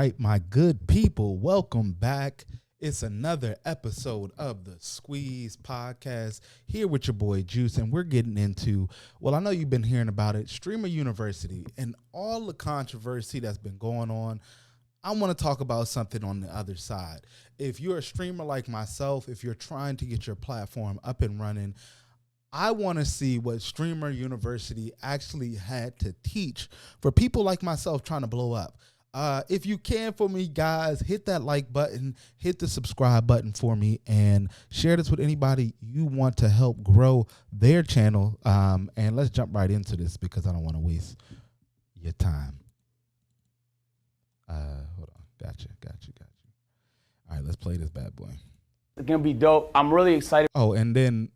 right, my good people, welcome back. It's another episode of the Squeeze Podcast here with your boy Juice, and we're getting into, well, I know you've been hearing about it, Streamer University and all the controversy that's been going on. I want to talk about something on the other side. If you're a streamer like myself, if you're trying to get your platform up and running, I want to see what Streamer University actually had to teach for people like myself trying to blow up. If you can for me, guys, hit that like button, hit the subscribe button for me, and share this with anybody you want to help grow their channel. And let's jump right into this because I don't want to waste your time. Hold on. Gotcha. All right, let's play this bad boy. It's going to be dope. I'm really excited. Oh, and then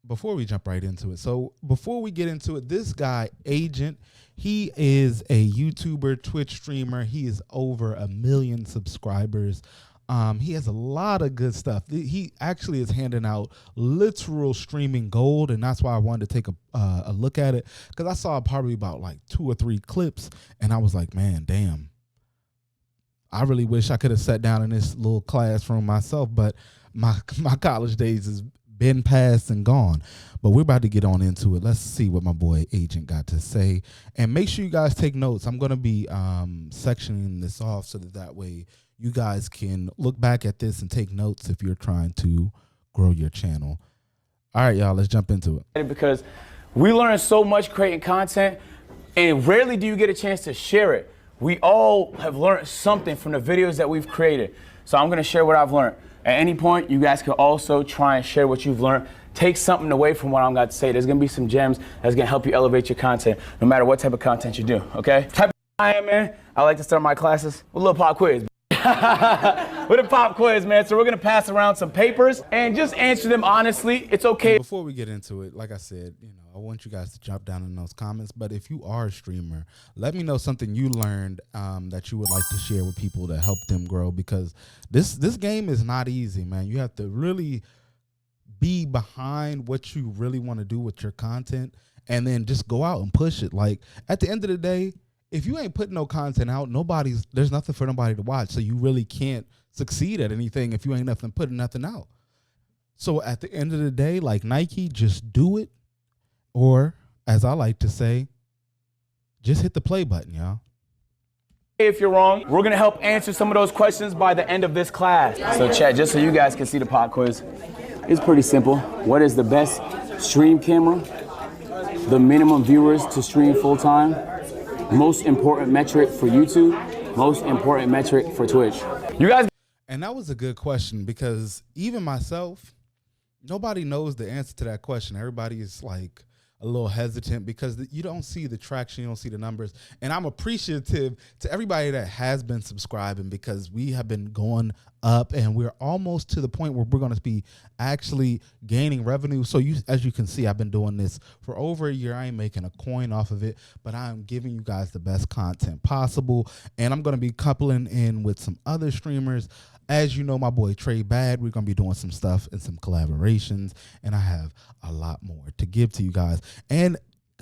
before we jump right into it, so before we get into it, this guy, Agent, he is a YouTuber, Twitch streamer. He is over 1 million subscribers. He has a lot of good stuff. He actually is handing out literal streaming gold, and that's why I wanted to take a look at it, because I saw probably about like 2 or 3 clips, and I was like, man, damn. I really wish I could have sat down in this little classroom myself, but my college days has been past and gone. But we're about to get on into it. Let's see what my boy Agent got to say. And make sure you guys take notes. I'm going to be sectioning this off so that way you guys can look back at this and take notes if you're trying to grow your channel. All right, y'all, let's jump into it. Because we learn so much creating content, and rarely do you get a chance to share it. We all have learned something from the videos that we've created. So I'm going to share what I've learned. At any point, you guys can also try and share what you've learned. Take something away from what I'm about to say. There's going to be some gems that's going to help you elevate your content, no matter what type of content you do, okay? Type of I am, man. I like to start my classes with a little pop quiz. With a pop quiz, man. So we're going to pass around some papers and just answer them honestly. It's okay. Before we get into it, like I said, I want you guys to jump down in those comments. But if you are a streamer, let me know something you learned that you would like to share with people to help them grow, because this game is not easy, man. You have to really be behind what you really want to do with your content and then just go out and push it. Like, at the end of the day, if you ain't putting no content out, there's nothing for nobody to watch. So you really can't succeed at anything if you ain't putting nothing out. So at the end of the day, like Nike, just do it. Or, as I like to say, just hit the play button, y'all. If you're wrong, we're going to help answer some of those questions by the end of this class. So chat, just so you guys can see the pop quiz, it's pretty simple. What is the best stream camera? The minimum viewers to stream full time? Most important metric for YouTube? Most important metric for Twitch? You guys. And that was a good question, because even myself, nobody knows the answer to that question. Everybody is like a little hesitant because you don't see the traction, you don't see the numbers. And I'm appreciative to everybody that has been subscribing, because we have been going up and we're almost to the point where we're going to be actually gaining revenue. So as you can see, I've been doing this for over a year. I ain't making a coin off of it, but I'm giving you guys the best content possible. And I'm going to be coupling in with some other streamers. As you know, my boy Trey Bad, we're going to be doing some stuff and some collaborations, and I have a lot more to give to you guys. And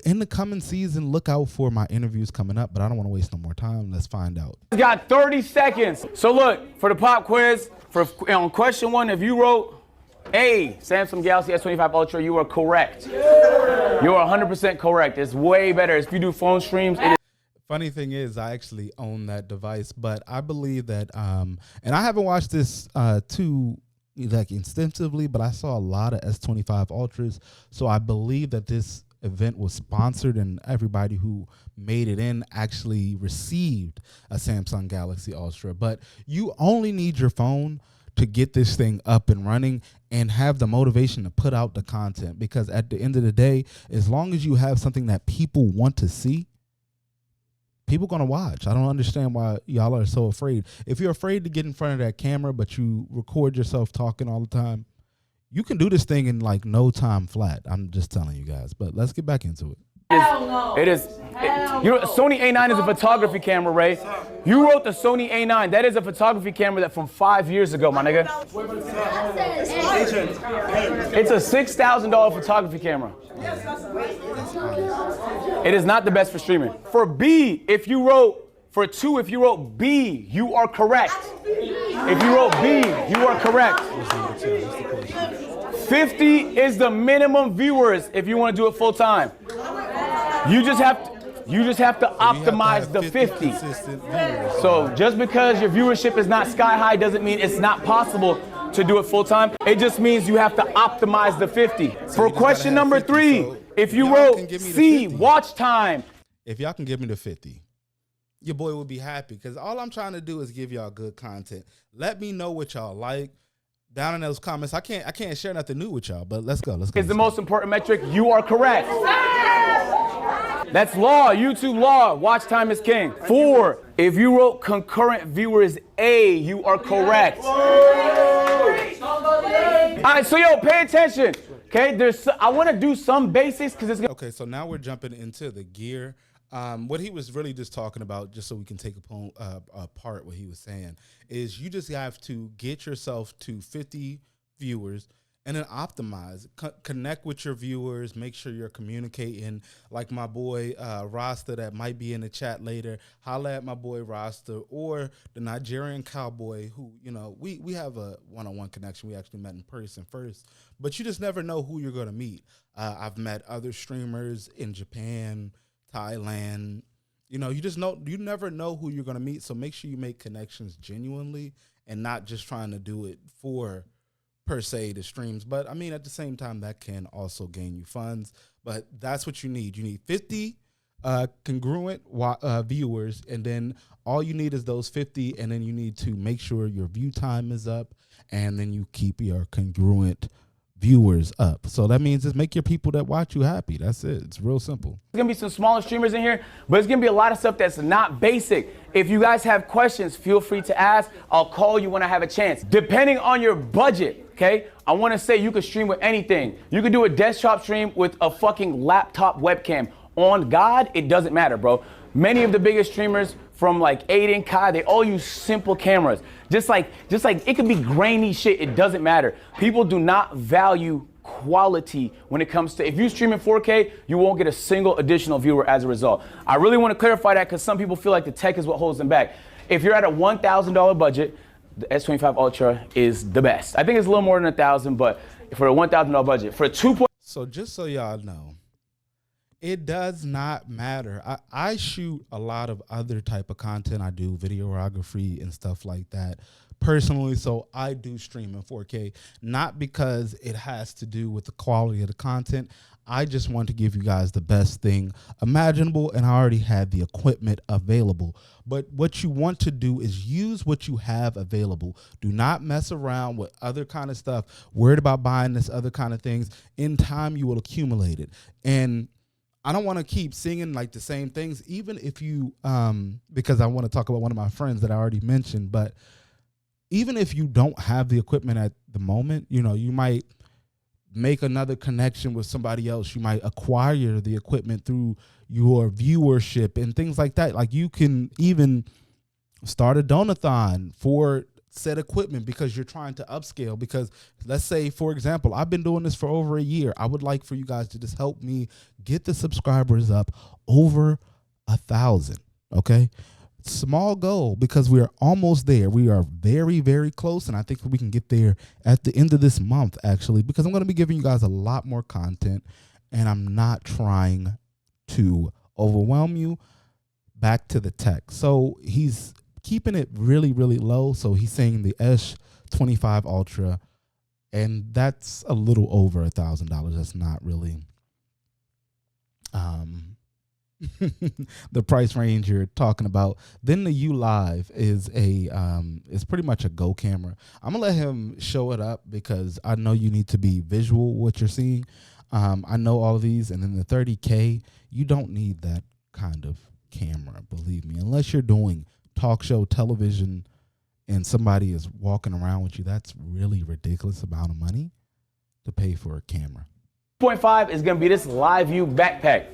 in the coming season, look out for my interviews coming up, but I don't want to waste no more time. Let's find out. You got 30 seconds. So look, for the pop quiz, on question 1, if you wrote A, Samsung Galaxy S25 Ultra, you are correct. You are 100% correct. It's way better. If you do phone streams, it is. Funny thing is, I actually own that device, but I believe that, and I haven't watched this too extensively, but I saw a lot of S25 Ultras, so I believe that this event was sponsored and everybody who made it in actually received a Samsung Galaxy Ultra. But you only need your phone to get this thing up and running and have the motivation to put out the content, because at the end of the day, as long as you have something that people want to see, people gonna watch. I don't understand why y'all are so afraid. If you're afraid to get in front of that camera, but you record yourself talking all the time, you can do this thing in like no time flat. I'm just telling you guys. But let's get back into it. Hell no. Sony A9 is a photography camera, Ray. You wrote the Sony A9. That is a photography camera that from 5 years ago, my nigga. It's a $6,000 photography camera. It is not the best for streaming. For B, if you wrote For 2, if you wrote B, you are correct. If you wrote B, you are correct. 50 is the minimum viewers if you want to do it full time. You just have to optimize the 50. So just because your viewership is not sky high doesn't mean it's not possible to do it full time. It just means you have to optimize the 50. For question number 3, if you wrote C, watch time. If y'all can give me the 50, your boy will be happy, because all I'm trying to do is give y'all good content. Let me know what y'all like down in those comments. I can't share nothing new with y'all, but let's go. It's the most important metric. You are correct. That's law, YouTube law. Watch time is king. 4, if you wrote concurrent viewers A, you are correct. All right, so yo, pay attention. Okay, I want to do some basics because it's okay. So now we're jumping into the gear. What he was really just talking about, just so we can take apart what he was saying, is you just have to get yourself to 50 viewers and then optimize, connect with your viewers, make sure you're communicating. Like my boy Rasta that might be in the chat later, holla at my boy Rasta, or the Nigerian cowboy who, you know, we have a one-on-one connection. We actually met in person first, but you just never know who you're going to meet. I've met other streamers in Japan, Thailand. You know, you never know who you're going to meet. So make sure you make connections genuinely and not just trying to do it for per se the streams. But I mean, at the same time, that can also gain you funds, but that's what you need. You need 50 congruent viewers, and then all you need is those 50, and then you need to make sure your view time is up, and then you keep your congruent viewers up. So that means just make your people that watch you happy. That's it. It's real simple. There's gonna be some smaller streamers in here, but it's gonna be a lot of stuff that's not basic. If you guys have questions, feel free to ask. I'll call you when I have a chance. Depending on your budget, okay? I wanna say you could stream with anything. You could do a desktop stream with a fucking laptop webcam. On God, it doesn't matter, bro. Many of the biggest streamers from like Aiden, Kai, they all use simple cameras. Just like it could be grainy shit, it doesn't matter. People do not value quality when it comes to, if you stream in 4K, you won't get a single additional viewer as a result. I really want to clarify that because some people feel like the tech is what holds them back. If you're at a $1,000 budget, the S25 Ultra is the best. I think it's a little more than $1,000, but for a $1,000 budget, for a 2. So just so y'all know, it does not matter. I shoot a lot of other type of content. I do videography and stuff like that personally. So I do stream in 4K, not because it has to do with the quality of the content. I just want to give you guys the best thing imaginable, and I already had the equipment available. But what you want to do is use what you have available. Do not mess around with other kind of stuff, worried about buying this other kind of things. In time, you will accumulate it. And I don't want to keep singing like the same things, even if you, because I want to talk about one of my friends that I already mentioned, but even if you don't have the equipment at the moment, you know, you might make another connection with somebody else. You might acquire the equipment through your viewership and things like that. Like you can even start a donathon for said equipment because you're trying to upscale. Because let's say, for example, I've been doing this for over a year. I would like for you guys to just help me get the subscribers up over 1,000. Okay. Small goal, because we are almost there. We are very, very close. And I think we can get there at the end of this month, actually, because I'm going to be giving you guys a lot more content, and I'm not trying to overwhelm you. Back to the tech. So he's keeping it really, really low. So he's saying the S25 Ultra, and that's a little over $1,000. That's not really the price range you're talking about. Then the U Live is is pretty much a Go camera. I'm gonna let him show it up because I know you need to be visual what you're seeing. I know all of these, and then the 30K, you don't need that kind of camera, believe me, unless you're doing talk show television and somebody is walking around with you. That's really ridiculous amount of money to pay for a camera. 2.5 is going to be this live view backpack.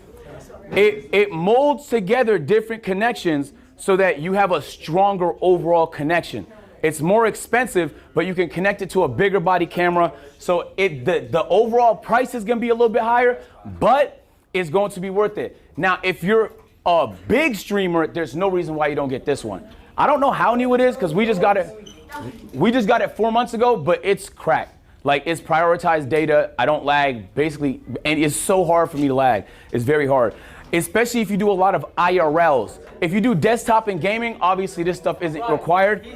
It molds together different connections so that you have a stronger overall connection. It's more expensive, but you can connect it to a bigger body camera. So the overall price is going to be a little bit higher, but it's going to be worth it. Now, if you're a big streamer, there's no reason why you don't get this one. I don't know how new it is because we just got it 4 months ago, but it's cracked. Like, it's prioritized data. I don't lag, basically, and it's so hard for me to lag. It's very hard, especially if you do a lot of IRLs. If you do desktop and gaming, obviously this stuff isn't required.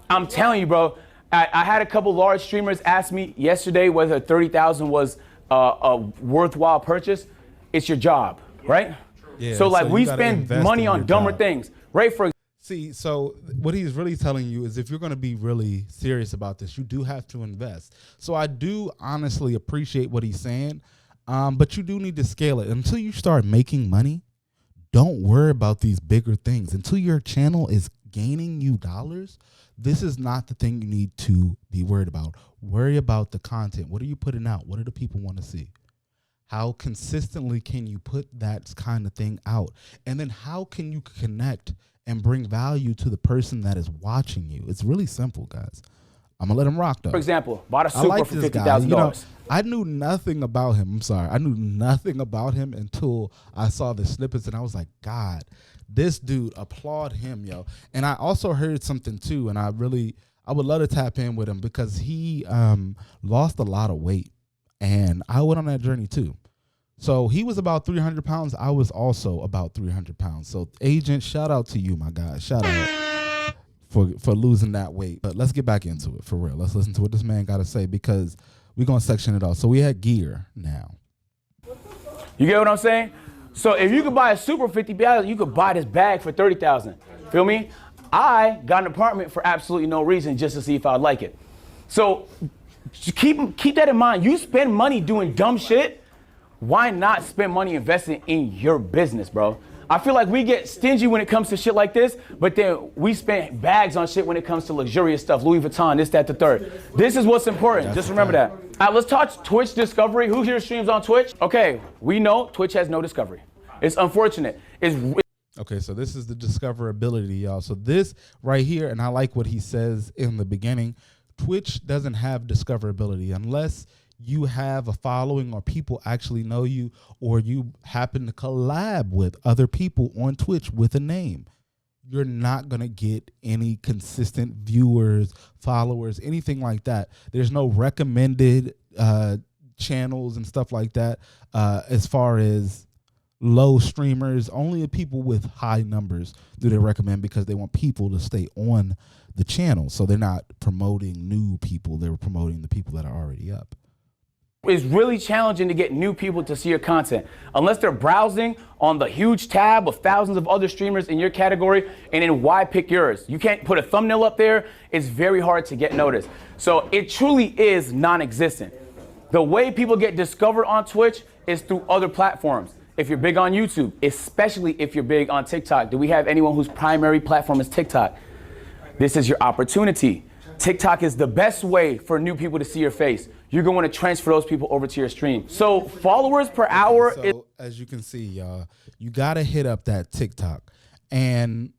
I'm telling you, bro, I had a couple large streamers ask me yesterday whether 30,000 was a worthwhile purchase. It's your job, right? Yeah, so like, we spend spend money on dumber things, right? See, so what he's really telling you is if you're going to be really serious about this, you do have to invest. So I do honestly appreciate what he's saying, but you do need to scale it. Until you start making money, don't worry about these bigger things. Until your channel is gaining you dollars, this is not the thing you need to be worried about. Worry about the content. What are you putting out? What do the people want to see? How consistently can you put that kind of thing out? And then how can you connect and bring value to the person that is watching you? It's really simple, guys. I'm gonna let him rock though. For example, bought a Supra for $50,000. You know, I knew nothing about him. I'm sorry. I knew nothing about him until I saw the snippets and I was like, God, this dude, applaud him, yo. And I also heard something too, and I would love to tap in with him because he lost a lot of weight. And I went on that journey too. So he was about 300 pounds. I was also about 300 pounds. So agent, shout out to you, my guy. Shout out for losing that weight. But let's get back into it for real. Let's listen to what this man got to say because we're going to section it off. So we had gear now. You get what I'm saying? So if you could buy a Supra $50,000, you could buy this bag for $30,000. Feel me? I got an apartment for absolutely no reason just to see if I'd like it. So keep that in mind. You spend money doing dumb shit. Why not spend money investing in your business, bro? I feel like we get stingy when it comes to shit like this, but then we spend bags on shit when it comes to luxurious stuff, Louis Vuitton, this, that, the third. This is what's important. Just remember that. All right, let's talk Twitch discovery. Who here streams on Twitch? Okay, we know Twitch has no discovery. It's unfortunate. Okay, so this is the discoverability, y'all. So this right here, and I like what he says in the beginning, Twitch doesn't have discoverability unless you have a following or people actually know you or you happen to collab with other people on Twitch with a name. You're not going to get any consistent viewers, followers, anything like that. There's no recommended channels and stuff like that as far as low streamers. Only people with high numbers do they recommend because they want people to stay on the channel. So they're not promoting new people. They're promoting the people that are already up. It's really challenging to get new people to see your content unless they're browsing on the huge tab of thousands of other streamers in your category, and then why pick yours? You can't put a thumbnail up there. It's very hard to get noticed. So it truly is non-existent. The way people get discovered on Twitch is through other platforms. If you're big on YouTube, especially if you're big on TikTok, do we have anyone whose primary platform is TikTok? This is your opportunity. TikTok is the best way for new people to see your face. You're going to want to transfer those people over to your stream. So followers per hour. So as you can see, y'all, you got to hit up that TikTok. And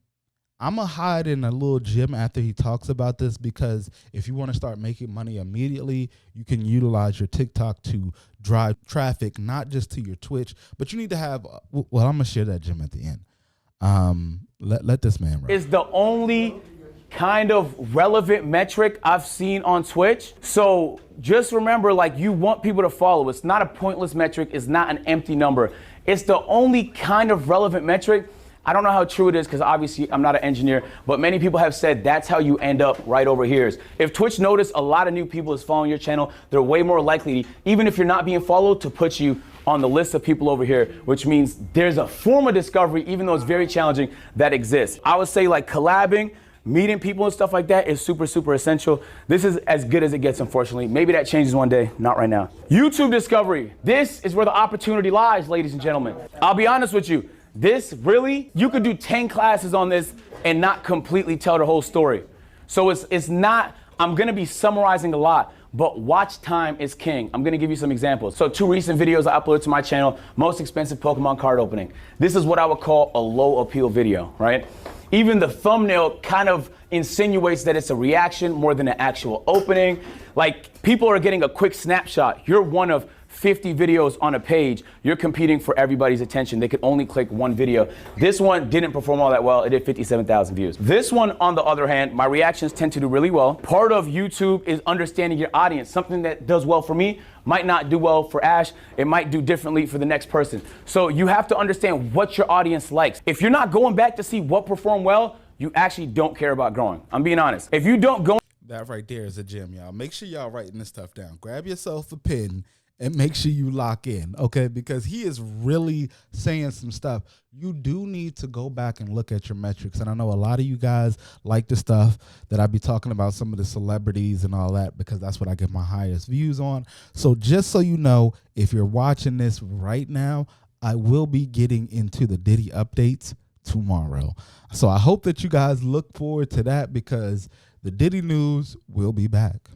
I'm going to hide in a little gym after he talks about this because if you want to start making money immediately, you can utilize your TikTok to drive traffic, not just to your Twitch, but you need to have, well, I'm going to share that gym at the end. Let this man run. Is the only kind of relevant metric I've seen on Twitch. So just remember, like, you want people to follow. It's not a pointless metric. It's not an empty number. It's the only kind of relevant metric. I don't know how true it is because obviously I'm not an engineer, but many people have said that's how you end up right over here. If Twitch notice a lot of new people is following your channel, they're way more likely, even if you're not being followed, to put you on the list of people over here, which means there's a form of discovery, even though it's very challenging, that exists. I would say like collabing, meeting people and stuff like that is super, super essential. This is as good as it gets, unfortunately. Maybe that changes one day, not right now. YouTube discovery. This is where the opportunity lies, ladies and gentlemen. I'll be honest with you. This really, you could do 10 classes on this and not completely tell the whole story. So it's not, I'm gonna be summarizing a lot, but watch time is king. I'm gonna give you some examples. So 2 recent videos I uploaded to my channel, most expensive Pokemon card opening. This is what I would call a low appeal video, right? Even the thumbnail kind of insinuates that it's a reaction more than an actual opening. Like, people are getting a quick snapshot. You're one of 50 videos on a page, you're competing for everybody's attention. They could only click one video. This one didn't perform all that well. It did 57,000 views. This one, on the other hand, my reactions tend to do really well. Part of YouTube is understanding your audience. Something that does well for me might not do well for Ash. It might do differently for the next person. So you have to understand what your audience likes. If you're not going back to see what performed well, you actually don't care about growing. I'm being honest. If you don't go... That right there is a gem, y'all. Make sure y'all writing this stuff down. Grab yourself a pen and make sure you lock in, okay? Because he is really saying some stuff. You do need to go back and look at your metrics. And I know a lot of you guys like the stuff that I be talking about, some of the celebrities and all that, because that's what I get my highest views on. So just so you know, if you're watching this right now, I will be getting into the Diddy updates tomorrow. So I hope that you guys look forward to that, because the Diddy news will be back.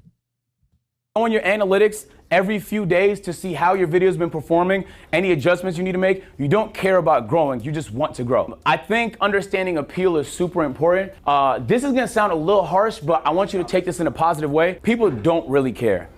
On your analytics every few days to see how your video's been performing, any adjustments you need to make. You don't care about growing, you just want to grow. I think understanding appeal is super important. This is gonna sound a little harsh, but I want you to take this in a positive way. People don't really care.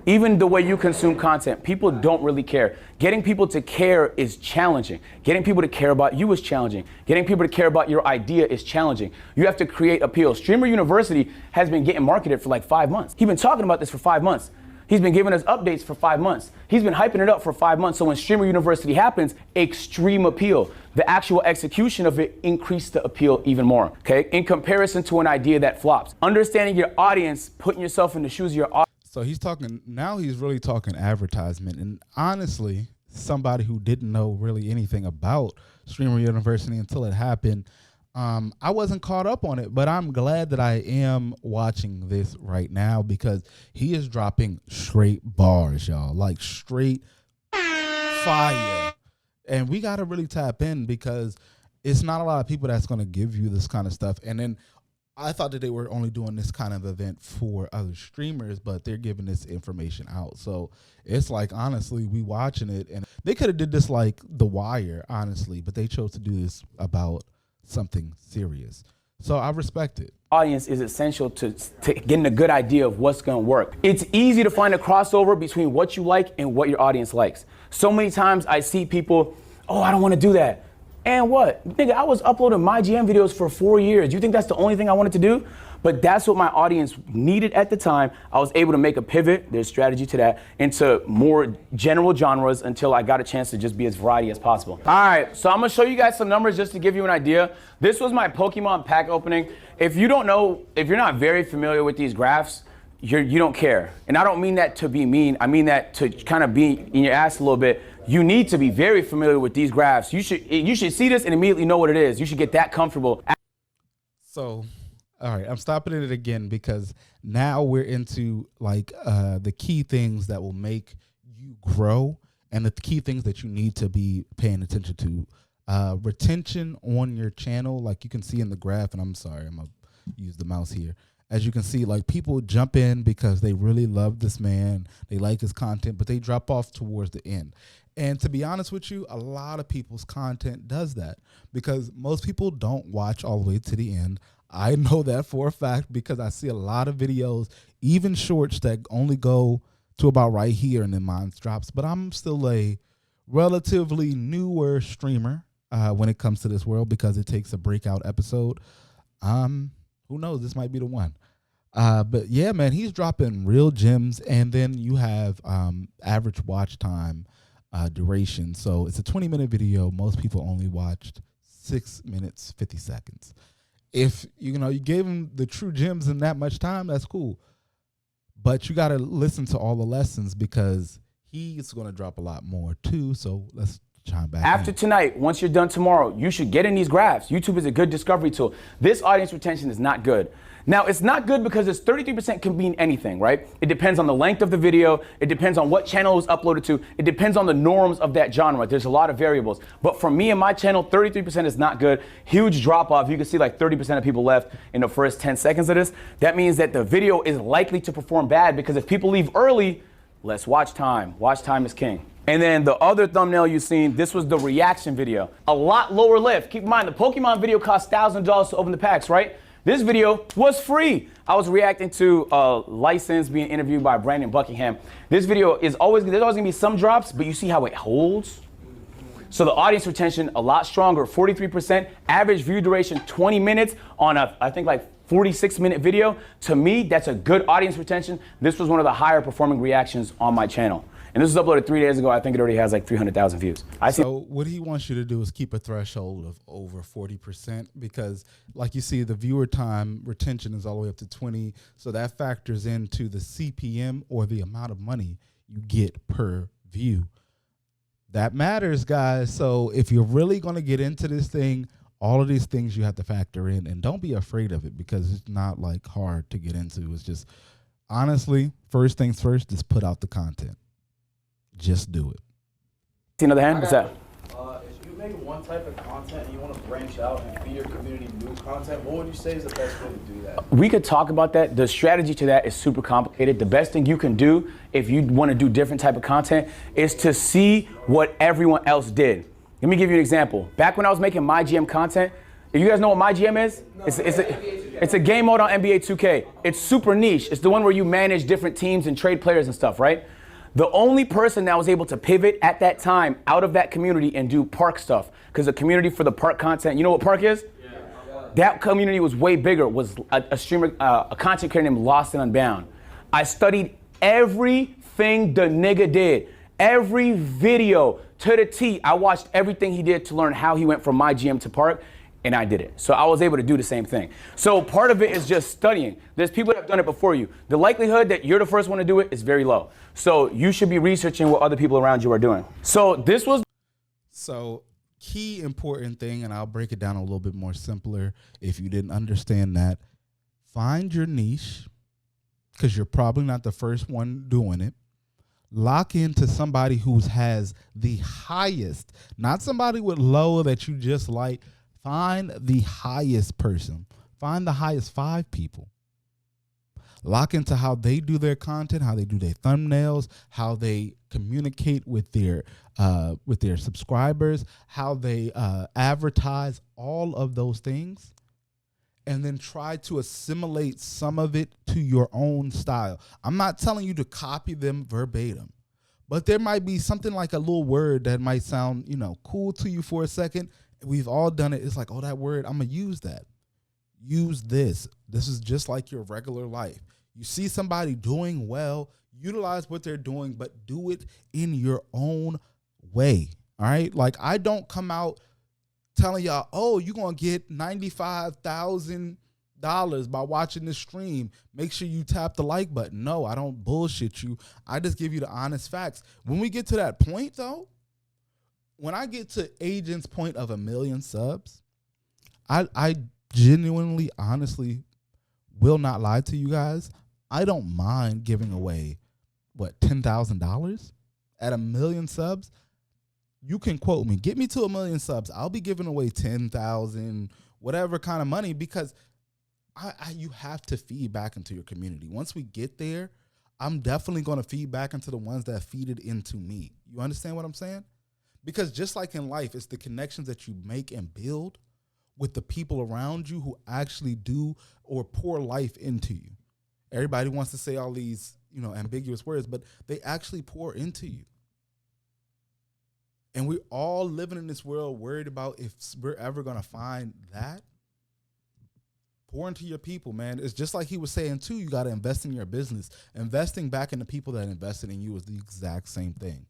Even the way you consume content, people don't really care. Getting people to care is challenging. Getting people to care about you is challenging. Getting people to care about your idea is challenging. You have to create appeal. Streamer University has been getting marketed for like 5 months. He's been talking about this for 5 months. He's been giving us updates for 5 months. He's been hyping it up for 5 months. So when Streamer University happens, extreme appeal. The actual execution of it increased the appeal even more, okay? In comparison to an idea that flops. Understanding your audience, putting yourself in the shoes of your audience. So he's talking, now he's really talking advertisement. And honestly, somebody who didn't know really anything about Streamer University until it happened, I wasn't caught up on it, but I'm glad that I am watching this right now, because he is dropping straight bars, y'all, like straight fire. And we got to really tap in, because it's not a lot of people that's going to give you this kind of stuff. And then I thought that they were only doing this kind of event for other streamers, but they're giving this information out. So it's like, honestly, we watching it, and they could have did this like The Wire, honestly, but they chose to do this about something serious. So I respect it. Audience is essential to getting a good idea of what's going to work. It's easy to find a crossover between what you like and what your audience likes. So many times I see people, oh, I don't want to do that. And what? Nigga, I was uploading my GM videos for 4 years. You think that's the only thing I wanted to do? But that's what my audience needed at the time. I was able to make a pivot, there's strategy to that, into more general genres until I got a chance to just be as variety as possible. All right, so I'm gonna show you guys some numbers just to give you an idea. This was my Pokemon pack opening. If you don't know, if you're not very familiar with these graphs, you don't care. And I don't mean that to be mean. I mean that to kind of be in your ass a little bit. You need to be very familiar with these graphs. You should see this and immediately know what it is. You should get that comfortable. So, all right, I'm stopping it again, because now we're into like the key things that will make you grow, and the key things that you need to be paying attention to. Retention on your channel, like you can see in the graph, and I'm sorry, I'm gonna use the mouse here. As you can see, like people jump in because they really love this man, they like his content, but they drop off towards the end. And to be honest with you, a lot of people's content does that, because most people don't watch all the way to the end. I know that for a fact, because I see a lot of videos, even shorts, that only go to about right here and then mine drops. But I'm still a relatively newer streamer when it comes to this world, because it takes a breakout episode. Who knows? This might be the one. But yeah, man, he's dropping real gems. And then you have average watch time duration. So it's a 20-minute video. Most people only watched 6 minutes, 50 seconds. If you gave him the true gems in that much time, that's cool. But you got to listen to all the lessons, because he's going to drop a lot more too. So let's chime back. After tonight, once you're done tomorrow, you should get in these graphs. YouTube is a good discovery tool. This audience retention is not good. Now, it's not good because it's 33% can mean anything, right? It depends on the length of the video. It depends on what channel it was uploaded to. It depends on the norms of that genre. There's a lot of variables. But for me and my channel, 33% is not good. Huge drop off. You can see like 30% of people left in the first 10 seconds of this. That means that the video is likely to perform bad, because if people leave early, less watch time. Watch time is king. And then the other thumbnail you've seen, this was the reaction video. A lot lower lift. Keep in mind, the Pokemon video cost $1,000 to open the packs, right? This video was free. I was reacting to a license being interviewed by Brandon Buckingham. This video is always, there's always gonna be some drops, but you see how it holds? So the audience retention, a lot stronger, 43%, average view duration, 20 minutes on a, I think like 46-minute video. To me, that's a good audience retention. This was one of the higher performing reactions on my channel. And this was uploaded 3 days ago. I think it already has like 300,000 views. So what he wants you to do is keep a threshold of over 40%, because like you see, the viewer time retention is all the way up to 20. So that factors into the CPM, or the amount of money you get per view. That matters, guys. So if you're really going to get into this thing, all of these things you have to factor in, and don't be afraid of it, because it's not like hard to get into. It's just, honestly, first things first, just put out the content. Just do it. See another hand? What's that? If you make one type of content and you want to branch out and feed your community new content, what would you say is the best way to do that? We could talk about that. The strategy to that is super complicated. The best thing you can do if you want to do different type of content is to see what everyone else did. Let me give you an example. Back when I was making my GM content, if you guys know what my GM is, no, it's a game mode on NBA 2K. It's super niche. It's the one where you manage different teams and trade players and stuff, right? The only person that was able to pivot at that time out of that community and do park stuff, because the community for the park content, you know what park is? Yeah. That community was way bigger, was a streamer, a content creator named Lost and Unbound. I studied everything the nigga did, every video to the T. I watched everything he did to learn how he went from my GM to park, and I did it. So I was able to do the same thing. So part of it is just studying. There's people that have done it before you. The likelihood that you're the first one to do it is very low. So you should be researching what other people around you are doing. So this was. So key important thing, and I'll break it down a little bit more simpler if you didn't understand that. Find your niche, because you're probably not the first one doing it. Lock into somebody who has the highest, not somebody with low that you just like. Find the highest person. Find the highest 5 people. Lock into how they do their content, how they do their thumbnails, how they communicate with their subscribers, how they advertise, all of those things, and then try to assimilate some of it to your own style. I'm not telling you to copy them verbatim, but there might be something like a little word that might sound, cool to you for a second. We've all done it. It's like, oh, that word, I'm going to use that. Use this. This is just like your regular life. You see somebody doing well, utilize what they're doing, but do it in your own way. All right? Like, I don't come out telling y'all, oh, you're going to get $95,000 by watching this stream. Make sure you tap the like button. No, I don't bullshit you. I just give you the honest facts. When we get to that point, though, when I get to Agent's point of 1 million subs, I genuinely, honestly will not lie to you guys. I don't mind giving away, $10,000 at 1 million subs. You can quote me. Get me to 1 million subs. I'll be giving away 10,000, whatever kind of money, because you have to feed back into your community. Once we get there, I'm definitely going to feed back into the ones that feed it into me. You understand what I'm saying? Because just like in life, it's the connections that you make and build with the people around you who actually do or pour life into you. Everybody wants to say all these, ambiguous words, but they actually pour into you. And we're all living in this world worried about if we're ever going to find that. Pour into your people, man. It's just like he was saying, too, you got to invest in your business. Investing back in the people that invested in you is the exact same thing.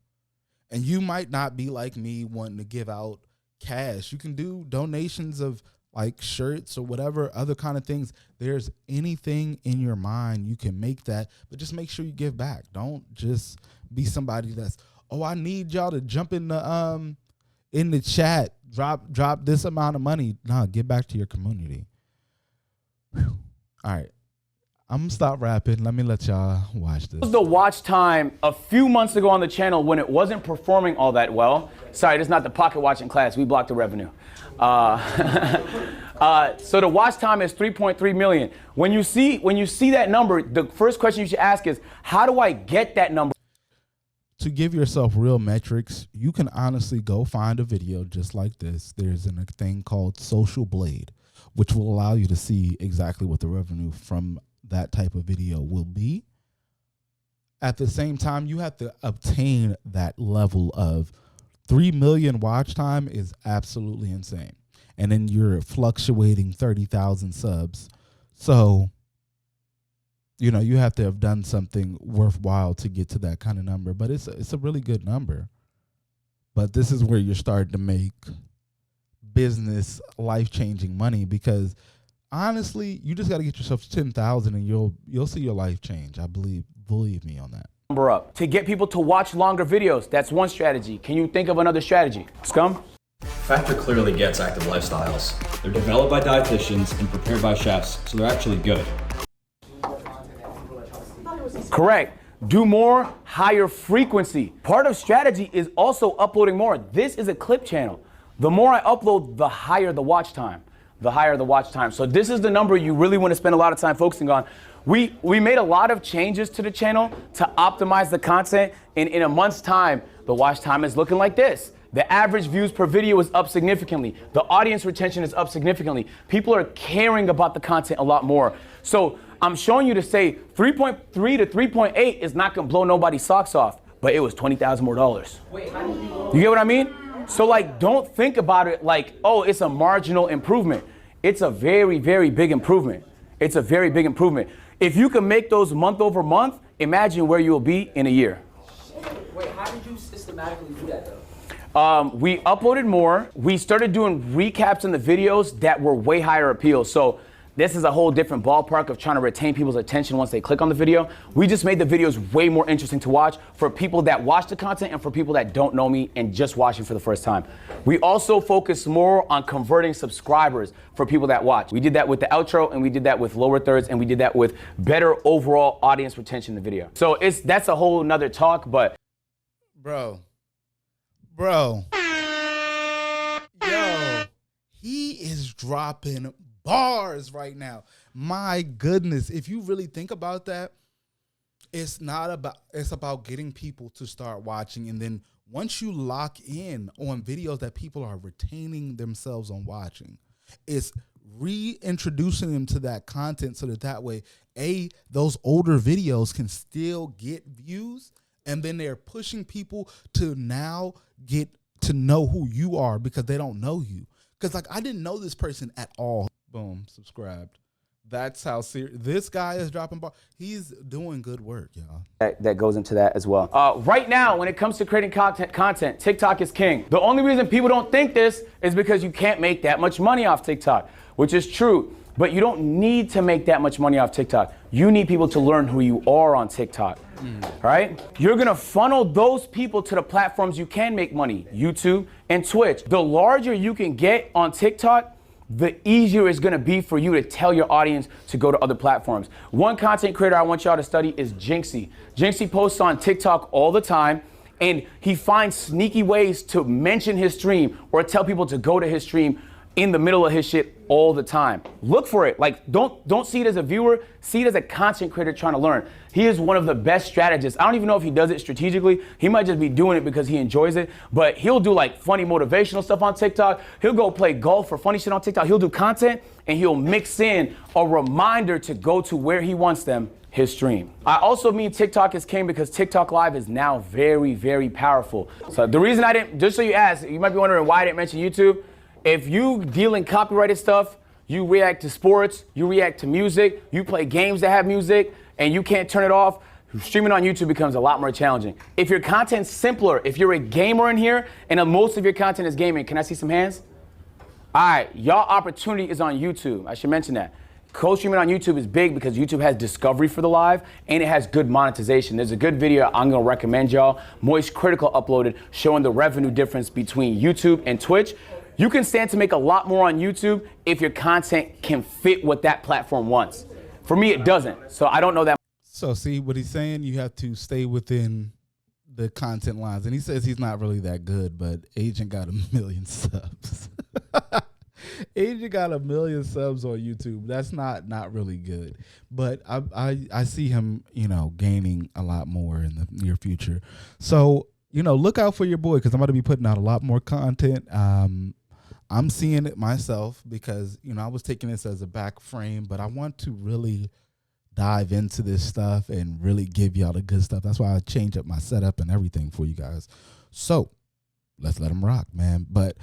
And you might not be like me wanting to give out cash. You can do donations of like shirts or whatever other kind of things. There's anything in your mind, you can make that, but just make sure you give back. Don't just be somebody that's, oh, I need y'all to jump in the chat, drop this amount of money. Nah, get back to your community. Whew. All right. I'm going to stop rapping. Let me let y'all watch this. This was the watch time a few months ago on the channel when it wasn't performing all that well. Sorry, this is not the pocket watching class. We blocked the revenue. So the watch time is 3.3 million. When you see that number, the first question you should ask is, how do I get that number? To give yourself real metrics, you can honestly go find a video just like this. There's a thing called Social Blade. which will allow you to see exactly what the revenue from that type of video will be. At the same time, you have to obtain that level of 3 million watch time is absolutely insane. And then you're fluctuating 30,000 subs. So, you know, you have to have done something worthwhile to get to that kind of number. But it's a really good number. But this is where you're starting to make business life-changing money, because honestly, you just got to get yourself to 10,000 and you'll see your life change. I believe me on that. Number up. To get people to watch longer videos, that's one strategy. Can you think of another strategy? Scum? Factor clearly gets active lifestyles. They're developed by dietitians and prepared by chefs, so they're actually good. Correct. Do more, higher frequency. Part of strategy is also uploading more. This is a clip channel. The more I upload, the higher the watch time. The higher the watch time. So this is the number you really want to spend a lot of time focusing on. We made a lot of changes to the channel to optimize the content. And in a month's time, the watch time is looking like this. The average views per video is up significantly. The audience retention is up significantly. People are caring about the content a lot more. So I'm showing you to say 3.3 to 3.8 is not gonna blow nobody's socks off, but it was $20,000 more. Wait, how did you get what I mean? So like, don't think about it like, oh, it's a marginal improvement. It's a very, very big improvement. It's a very big improvement. If you can make those month over month, imagine where you'll be in a year. Wait, how did you systematically do that though? We uploaded more. We started doing recaps in the videos that were way higher appeal. So this is a whole different ballpark of trying to retain people's attention once they click on the video. We just made the videos way more interesting to watch for people that watch the content and for people that don't know me and just watching for the first time. We also focus more on converting subscribers for people that watch. We did that with the outro, and we did that with lower thirds, and we did that with better overall audience retention in the video. So that's a whole nother talk, but. Bro, yo, he is dropping bars right now. My goodness, if you really think about that, it's about getting people to start watching, and then once you lock in on videos that people are retaining themselves on watching, it's reintroducing them to that content so that way, those older videos can still get views, and then they're pushing people to now get to know who you are because they don't know you. Because like, I didn't know this person at all. Boom, subscribed. That's how serious this guy is dropping ball. He's doing good work, y'all. That goes into that as well. Right now, when it comes to creating content, TikTok is king. The only reason people don't think this is because you can't make that much money off TikTok, which is true. But you don't need to make that much money off TikTok. You need people to learn who you are on TikTok, right? You're gonna funnel those people to the platforms you can make money, YouTube and Twitch. The larger you can get on TikTok, the easier it's gonna be for you to tell your audience to go to other platforms. One content creator I want y'all to study is Jinxie. Jinxie posts on TikTok all the time, and he finds sneaky ways to mention his stream or tell people to go to his stream in the middle of his shit all the time. Look for it. Like, don't see it as a viewer, see it as a content creator trying to learn. He is one of the best strategists. I don't even know if he does it strategically. He might just be doing it because he enjoys it, but he'll do like funny motivational stuff on TikTok. He'll go play golf for funny shit on TikTok. He'll do content and he'll mix in a reminder to go to where he wants them, his stream. I also mean TikTok is king because TikTok Live is now very, very powerful. So the reason I didn't, just so you ask, you might be wondering why I didn't mention YouTube. If you deal in copyrighted stuff, you react to sports, you react to music, you play games that have music, and you can't turn it off, streaming on YouTube becomes a lot more challenging. If your content's simpler, if you're a gamer in here, and most of your content is gaming, can I see some hands? All right, y'all opportunity is on YouTube. I should mention that. Co-streaming on YouTube is big because YouTube has discovery for the live, and it has good monetization. There's a good video I'm gonna recommend y'all, Moist Critical uploaded, showing the revenue difference between YouTube and Twitch. You can stand to make a lot more on YouTube if your content can fit what that platform wants. For me, it doesn't, so I don't know that. So see what he's saying, you have to stay within the content lines. And he says he's not really that good, but Agent got 1 million subs. Agent got 1 million subs on YouTube. That's not really good. But I see him, gaining a lot more in the near future. So, look out for your boy because I'm going to be putting out a lot more content. I'm seeing it myself because, I was taking this as a back frame, but I want to really dive into this stuff and really give y'all the good stuff. That's why I changed up my setup and everything for you guys. So let's let them rock, man. But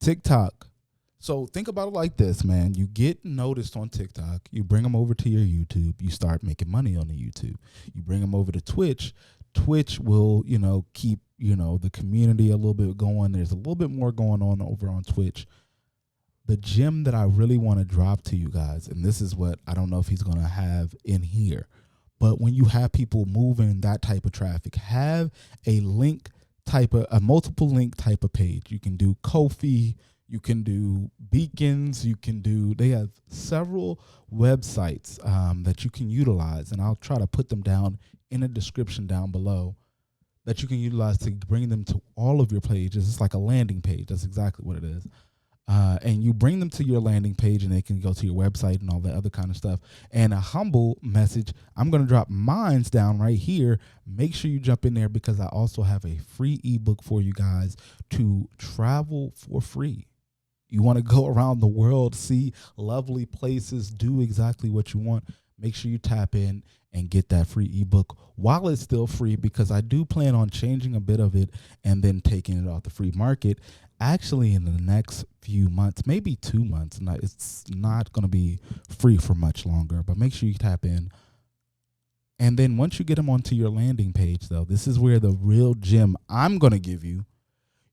TikTok. So think about it like this, man. You get noticed on TikTok. You bring them over to your YouTube. You start making money on the YouTube. You bring them over to Twitch. Twitch will, keep, the community a little bit going. There's a little bit more going on over on Twitch. The gem that I really want to drop to you guys, and this is what I don't know if he's going to have in here, but when you have people moving that type of traffic, have a multiple link type of page. You can do Ko-fi, you can do beacons, they have several websites that you can utilize, and I'll try to put them down in the description down below that you can utilize to bring them to all of your pages. It's like a landing page. That's exactly what it is. And you bring them to your landing page and they can go to your website and all that other kind of stuff. And a humble message, I'm going to drop mines down right here. Make sure you jump in there because I also have a free ebook for you guys to travel for free. You want to go around the world, see lovely places, do exactly what you want. Make sure you tap in and get that free ebook while it's still free, because I do plan on changing a bit of it and then taking it off the free market. Actually, in the next few months, maybe 2 months, it's not going to be free for much longer, but make sure you tap in. And then once you get them onto your landing page, though, this is where the real gem I'm going to give you.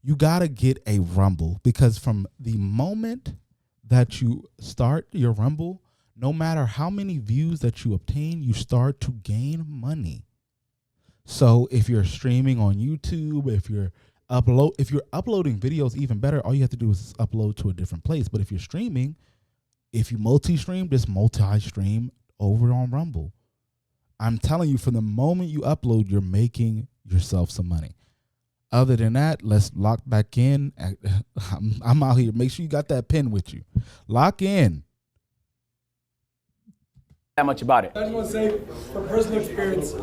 You got to get a Rumble, because from the moment that you start your Rumble, no matter how many views that you obtain, you start to gain money. So if you're streaming on YouTube, if you're uploading videos, even better, all you have to do is upload to a different place. But if you're streaming, if you multi-stream, just multi-stream over on Rumble. I'm telling you, from the moment you upload, you're making yourself some money. Other than that, let's lock back in. I'm out here. Make sure you got that pen with you. Lock in. That much about it. I just want to say, from personal experience,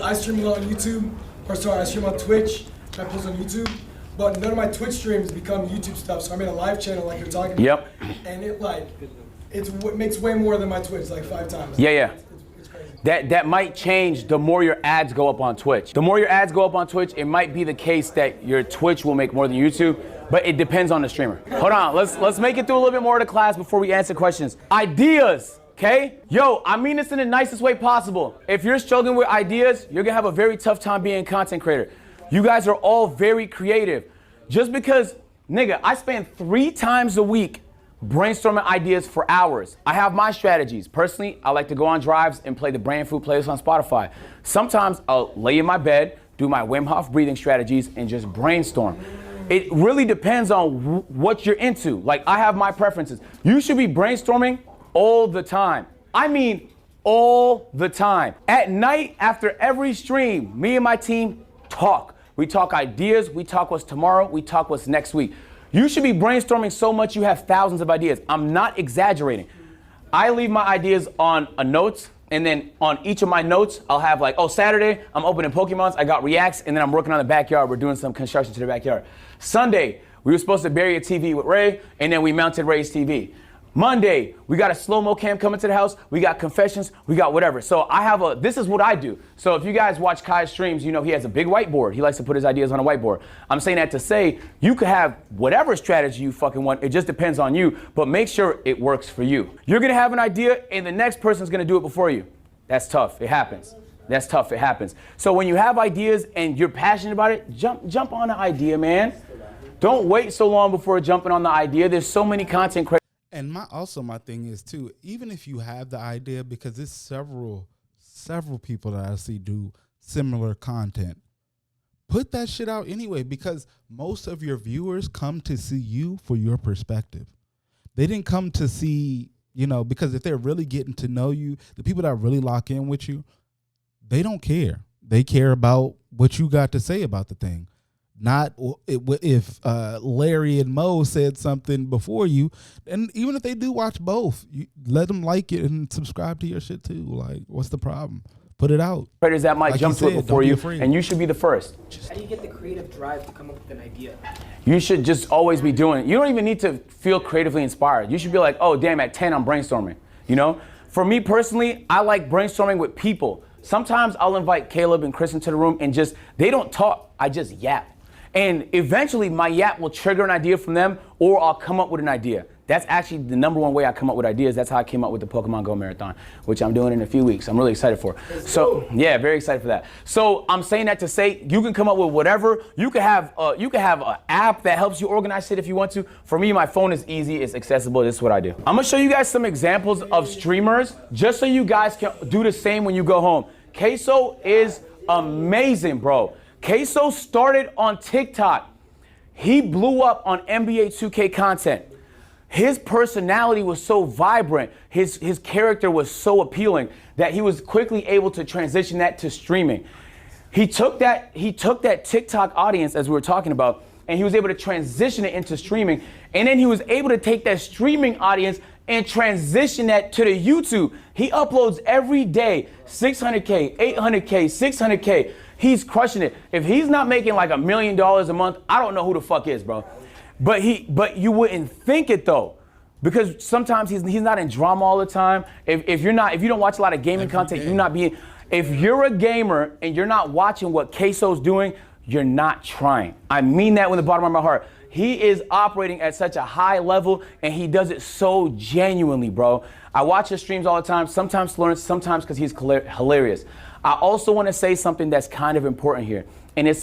I stream a lot on YouTube, I stream on Twitch, I post on YouTube, but none of my Twitch streams become YouTube stuff, so I made a live channel like you're talking about. Yep. And it makes way more than my Twitch, like 5 times. Yeah. It's crazy. That might change the more your ads go up on Twitch. The more your ads go up on Twitch, it might be the case that your Twitch will make more than YouTube, but it depends on the streamer. Hold on, let's make it through a little bit more of the class before we answer questions. Ideas. Okay? Yo, I mean this in the nicest way possible. If you're struggling with ideas, you're gonna have a very tough time being a content creator. You guys are all very creative. Just because, nigga, I spend 3 times a week brainstorming ideas for hours. I have my strategies. Personally, I like to go on drives and play the Brand Food playlist on Spotify. Sometimes I'll lay in my bed, do my Wim Hof breathing strategies, and just brainstorm. It really depends on what you're into. Like, I have my preferences. You should be brainstorming all the time. I mean, all the time. At night, after every stream, me and my team talk. We talk ideas, we talk what's tomorrow, we talk what's next week. You should be brainstorming so much you have thousands of ideas. I'm not exaggerating. I leave my ideas on a notes, and then on each of my notes, I'll have like, oh, Saturday, I'm opening Pokemons, I got reacts, and then I'm working on the backyard. We're doing some construction to the backyard. Sunday, we were supposed to bury a TV with Ray, and then we mounted Ray's TV. Monday, we got a slow-mo cam coming to the house, we got confessions, we got whatever. So this is what I do. So if you guys watch Kai's streams, you know he has a big whiteboard. He likes to put his ideas on a whiteboard. I'm saying that to say, you could have whatever strategy you fucking want, it just depends on you, but make sure it works for you. You're gonna have an idea and the next person's gonna do it before you. That's tough, it happens. That's tough, it happens. So when you have ideas and you're passionate about it, jump on the idea, man. Don't wait so long before jumping on the idea. There's so many content creators. And my thing is too, even if you have the idea, because there's several people that I see do similar content, put that shit out anyway, because most of your viewers come to see you for your perspective. They didn't come to see, because if they're really getting to know you, the people that really lock in with you, they don't care. They care about what you got to say about the thing. Not if Larry and Mo said something before you, and even if they do watch both, you let them like it and subscribe to your shit too. Like, what's the problem? Put it out. creators that might Like jump you to it said, before don't be you, afraid. and you should be the first. How do you get the creative drive to come up with an idea? You should just always be doing it. You don't even need to feel creatively inspired. You should be like, oh, damn, at 10, I'm brainstorming. You know? For me personally, I like brainstorming with people. Sometimes I'll invite Caleb and Chris into the room and just, they don't talk, I just yap. And eventually my yap will trigger an idea from them, or I'll come up with an idea. That's actually the number one way I come up with ideas. That's how I came up with the Pokemon Go Marathon, which I'm doing in a few weeks. I'm really excited for. So yeah, very excited for that. So I'm saying that to say you can come up with whatever. You can have an app that helps you organize shit if you want to. For me, my phone is easy, it's accessible. This is what I do. I'm gonna show you guys some examples of streamers, just so you guys can do the same when you go home. Queso is amazing, bro. Queso started on TikTok. He blew up on NBA 2K content. His personality was so vibrant, his character was so appealing that he was quickly able to transition that to streaming. He took that TikTok audience, as we were talking about, and he was able to transition it into streaming. And then he was able to take that streaming audience and transition that to the YouTube. He uploads every day, 600K, 800K, 600K. He's crushing it. If he's not making like $1 million a month, I don't know who the fuck is, bro. But you wouldn't think it though, because sometimes he's not in drama all the time. If you don't watch a lot of gaming content, if you're a gamer and you're not watching what Queso's doing, you're not trying. I mean that with the bottom of my heart. He is operating at such a high level and he does it so genuinely, bro. I watch his streams all the time, sometimes to learn, sometimes because he's hilarious. I also want to say something that's kind of important here. And it's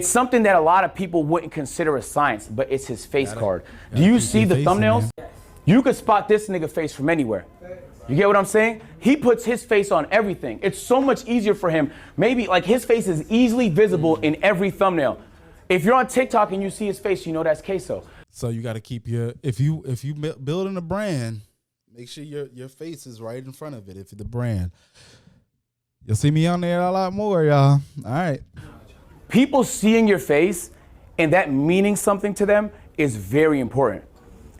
something that a lot of people wouldn't consider a science, but it's his face card. Do you see the thumbnails? You could spot this nigga face from anywhere. You get what I'm saying? He puts his face on everything. It's so much easier for him. Maybe like his face is easily visible in every thumbnail. If you're on TikTok and you see his face, you know that's Queso. So you got to keep if you building a brand, make sure your face is right in front of it. If it's the brand, you'll see me on there a lot more, y'all. All right. People seeing your face and that meaning something to them is very important.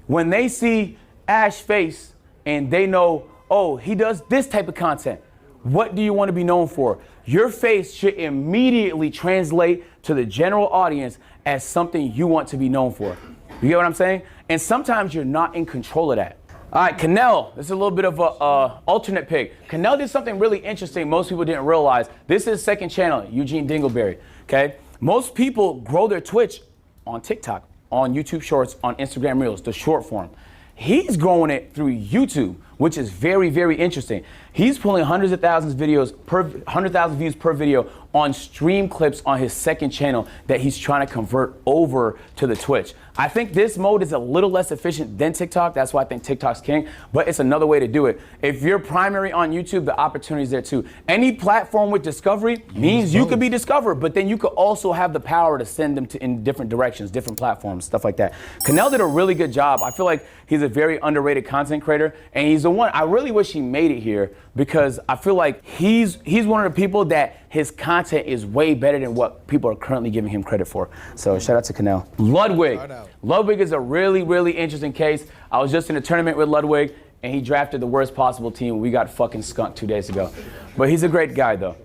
When they see Ash's face and they know, oh, he does this type of content, what do you want to be known for? Your face should immediately translate to the general audience as something you want to be known for. You get what I'm saying? And sometimes you're not in control of that. All right, Canel, this is a little bit of a alternate pick. Canel did something really interesting most people didn't realize. This is his second channel, Eugene Dingleberry, okay? Most people grow their Twitch on TikTok, on YouTube Shorts, on Instagram Reels, the short form. He's growing it through YouTube, which is very, very interesting. He's pulling hundreds of thousands of videos 100,000 views per video on stream clips on his second channel that he's trying to convert over to the Twitch. I think this mode is a little less efficient than TikTok. That's why I think TikTok's king, but it's another way to do it. If you're primary on YouTube, the opportunity is there too. Any platform with discovery means you could be discovered, but then you could also have the power to send them in different directions, different platforms, stuff like that. Canel did a really good job. I feel like he's a very underrated content creator, and he's the one, I really wish he made it here because I feel like he's one of the people that his content is way better than what people are currently giving him credit for. So shout out to Canel. Ludwig. Ludwig is a really, really interesting case. I was just in a tournament with Ludwig and he drafted the worst possible team. We got fucking skunked 2 days ago. But he's a great guy though.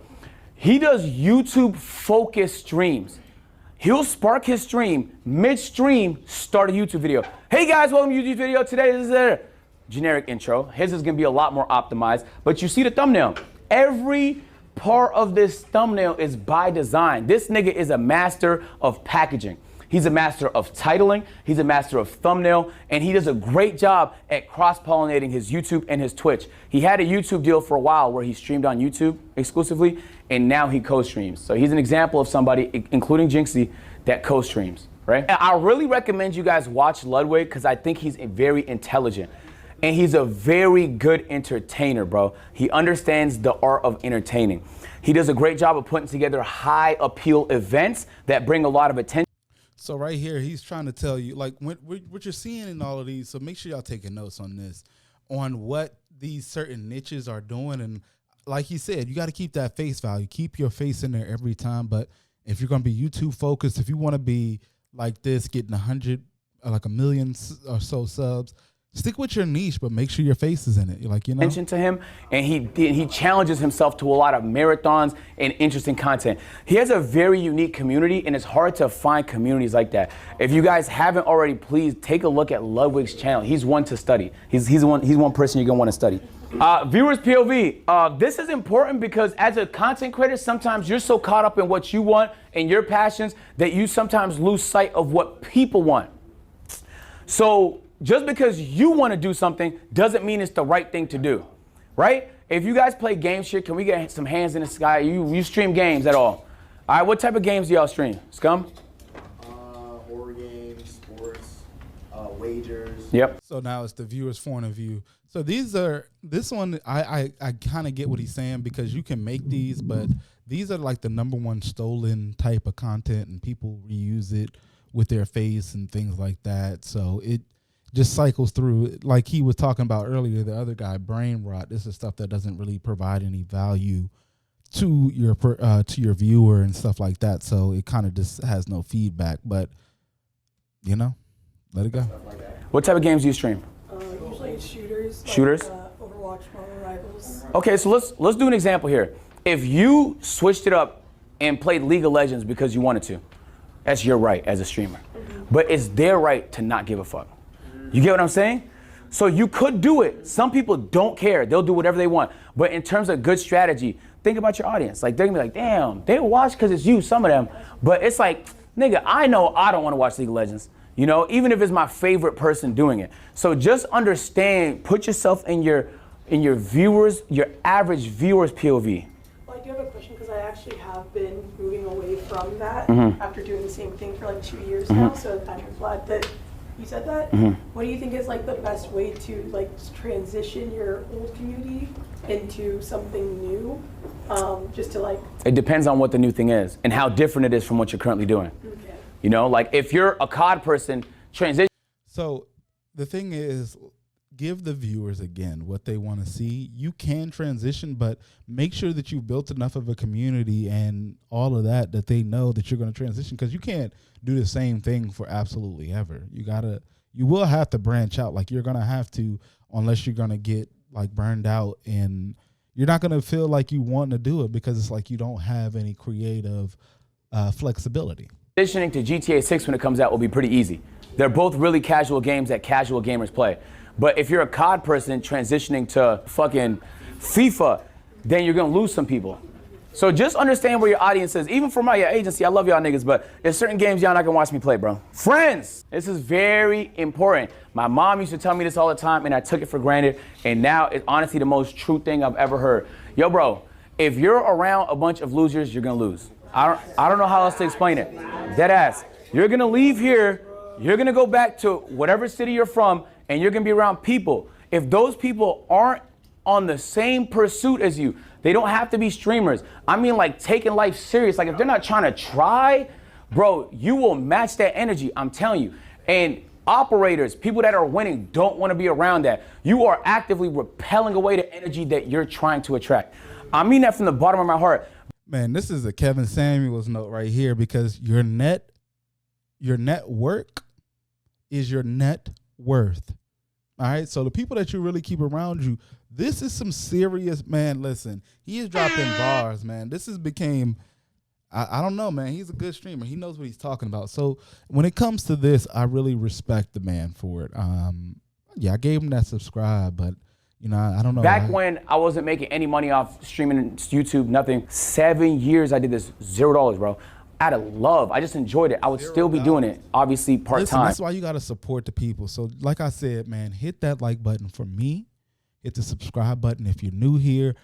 He does YouTube focused streams. He'll spark his stream, mid-stream, start a YouTube video. Hey guys, welcome to YouTube video. Today this is a generic intro. His is gonna be a lot more optimized, but you see the thumbnail. Every part of this thumbnail is by design. This nigga is a master of packaging. He's a master of titling, he's a master of thumbnail, and he does a great job at cross-pollinating his YouTube and his Twitch. He had a YouTube deal for a while where he streamed on YouTube exclusively, and now he co-streams. So he's an example of somebody, including Jinxie, that co-streams, right? And I really recommend you guys watch Ludwig because I think he's very intelligent. And he's a very good entertainer, bro. He understands the art of entertaining. He does a great job of putting together high appeal events that bring a lot of attention. So right here, he's trying to tell you, like, what you're seeing in all of these, so make sure y'all taking notes on this, on what these certain niches are doing. And like he said, you got to keep that face value. Keep your face in there every time. But if you're going to be YouTube focused, if you want to be like this, getting 100, like 1 million or so subs, Stick with your niche, but make sure your face is in it. Like, you know. Attention to him, and he challenges himself to a lot of marathons and interesting content. He has a very unique community, and it's hard to find communities like that. If you guys haven't already, please take a look at Ludwig's channel. He's one to study. He's one person you're gonna want to study. Viewers POV. This is important because as a content creator, sometimes you're so caught up in what you want and your passions that you sometimes lose sight of what people want. So just because you want to do something doesn't mean it's the right thing to do, right? If you guys play game shit, can we get some hands in the sky? You stream games at all? All right, what type of games do y'all stream? Scum? Horror games, sports, wagers. Yep. So now it's the viewer's point of view. So this one, I kind of get what he's saying because you can make these, but these are like the #1 stolen type of content and people reuse it with their face and things like that. So it just cycles through, like he was talking about earlier, the other guy, brain rot. This is stuff that doesn't really provide any value to your viewer and stuff like that. So it kind of just has no feedback, but you know, let it go. What type of games do you stream? Usually shooters. Shooters? Like, Overwatch, Marvel Rivals. Okay, so let's do an example here. If you switched it up and played League of Legends because you wanted to, that's your right as a streamer. But it's their right to not give a fuck. You get what I'm saying? So you could do it. Some people don't care. They'll do whatever they want. But in terms of good strategy, think about your audience. Like, they're gonna be like, damn, they watch because it's you, some of them. But it's like, nigga, I know I don't want to watch League of Legends. You know, even if it's my favorite person doing it. So just understand, put yourself in your viewers, your average viewer's POV. Well, I do have a question because I actually have been moving away from that after doing the same thing for like 2 years now. So I'm glad that you said that. What do you think is like the best way to like transition your old community into something new? Just to like. It depends on what the new thing is and how different it is from what you're currently doing. Okay. You know, like if you're a COD person, transition. So the thing is, give the viewers again what they want to see. You can transition, but make sure that you've built enough of a community and all of that they know that you're going to transition, because you can't do the same thing for absolutely ever. You will have to branch out. Like, you're going to have to, unless you're going to get like burned out, and you're not going to feel like you want to do it because it's like you don't have any creative flexibility. Transitioning to GTA 6 when it comes out will be pretty easy. They're both really casual games that casual gamers play. But if you're a COD person transitioning to fucking FIFA, then you're gonna lose some people. So just understand where your audience is. Even for my agency, I love y'all niggas, but there's certain games y'all not gonna watch me play, bro. Friends, this is very important. My mom used to tell me this all the time, and I took it for granted, and now it's honestly the most true thing I've ever heard. Yo, bro, if you're around a bunch of losers, you're gonna lose. I don't know how else to explain it. Dead ass. You're gonna leave here, you're gonna go back to whatever city you're from, and you're gonna be around people. If those people aren't on the same pursuit as you, they don't have to be streamers. I mean, like, taking life serious. Like, if they're not trying to try, bro, you will match that energy, I'm telling you. And operators, people that are winning, don't want to be around that. You are actively repelling away the energy that you're trying to attract. I mean that from the bottom of my heart. Man, this is a Kevin Samuels note right here, because your network is your net worth. All right, so the people that you really keep around you, this is some serious, man. Listen, he is dropping bars, man. This has became, I don't know, man. He's a good streamer. He knows what he's talking about. So when it comes to this, I really respect the man for it. Yeah, I gave him that subscribe, but you know, I don't know. Back when I wasn't making any money off streaming YouTube, nothing. 7 years I did this, $0, bro. Out of love, I just enjoyed it. I would still be doing it, obviously part-time. That's why you got to support the people. So like I said, man, hit that like button for me. Hit the subscribe button if you're new here.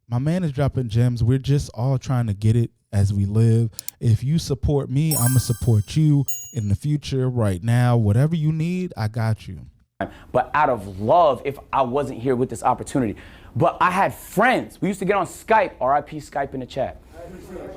My man is dropping gems. We're just all trying to get it as we live. If you support me, I'm going to support you in the future, right now. Whatever you need, I got you. But out of love, if I wasn't here with this opportunity. But I had friends. We used to get on Skype, RIP Skype in the chat.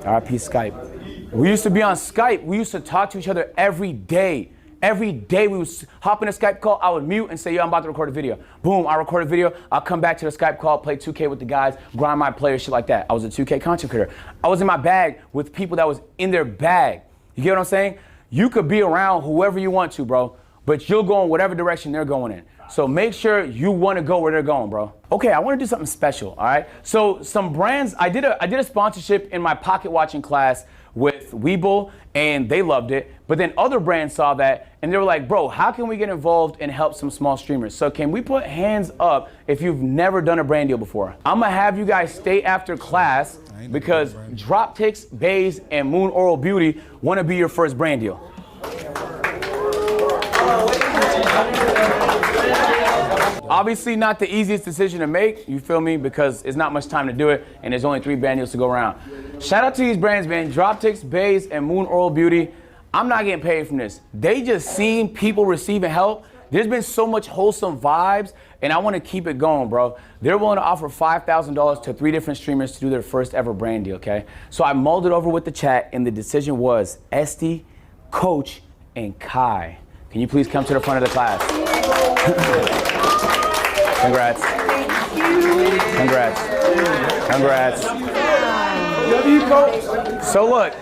RIP Skype. We used to be on Skype. We used to talk to each other every day. Every day we would hop in a Skype call. I would mute and say, yo, I'm about to record a video. Boom, I record a video. I'll come back to the Skype call, play 2K with the guys, grind my players, shit like that. I was a 2K content creator. I was in my bag with people that was in their bag. You get what I'm saying? You could be around whoever you want to, bro, but you'll go in whatever direction they're going in. So make sure you want to go where they're going, bro. Okay, I want to do something special, all right? So some brands, I did a sponsorship in my pocket watching class with Weeble, and they loved it. But then other brands saw that, and they were like, bro, how can we get involved and help some small streamers? So can we put hands up if you've never done a brand deal before? I'm gonna have you guys stay after class because Droptics, Bays, and Moon Oral Beauty want to be your first brand deal. Obviously not the easiest decision to make, you feel me? Because it's not much time to do it, and there's only 3 brand deals to go around. Shout out to these brands, man. Droptics, Bays, and Moon Oral Beauty. I'm not getting paid from this. They just seen people receiving help. There's been so much wholesome vibes, and I want to keep it going, bro. They're willing to offer $5,000 to 3 different streamers to do their first ever brand deal, okay? So I mulled it over with the chat, and the decision was Esty, Coach, and Kai. Can you please come to the front of the class? Congrats. Congrats. Congrats. So look.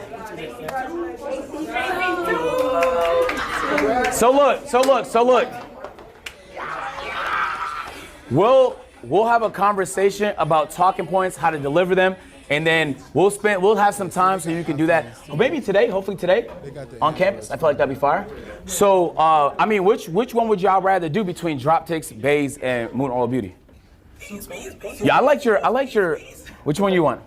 So look. We'll have a conversation about talking points, how to deliver them, and then we'll have some time so you can do that. Well, maybe today, hopefully today, on campus. I feel like that'd be fire. So, I mean, which one would y'all rather do between Droptics, Bays, and Moon Oral Beauty? Yeah, I like your. Which one you want?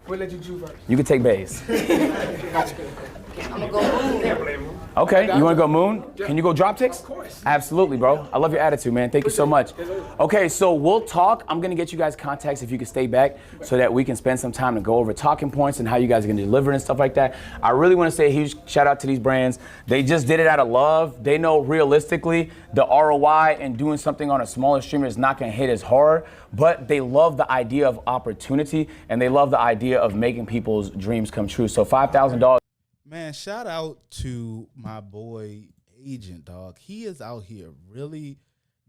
We'll let you choose first. You can take Bays. I'm gonna go Moon there. Okay, you want to go Moon? Can you go Droptics? Of course. Absolutely, bro. I love your attitude, man. Thank you so much. Okay, so we'll talk. I'm going to get you guys contacts if you can stay back so that we can spend some time to go over talking points and how you guys are going to deliver and stuff like that. I really want to say a huge shout out to these brands. They just did it out of love. They know realistically the ROI and doing something on a smaller streamer is not going to hit as hard, but they love the idea of opportunity and they love the idea of making people's dreams come true. So $5,000. Man, shout out to my boy Agent, dog. He is out here really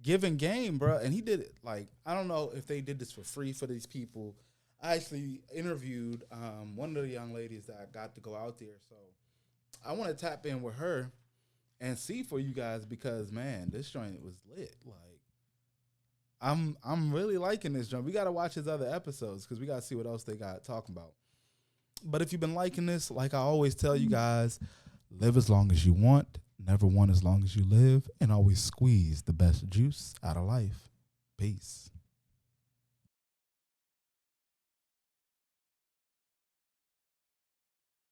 giving game, bro. And he did it like, I don't know if they did this for free for these people. I actually interviewed one of the young ladies that I got to go out there. So I want to tap in with her and see for you guys because, man, this joint was lit. Like, I'm really liking this joint. We got to watch his other episodes because we got to see what else they got talking about. But if you've been liking this, like I always tell you guys, live as long as you want, never want as long as you live, and always squeeze the best juice out of life. Peace.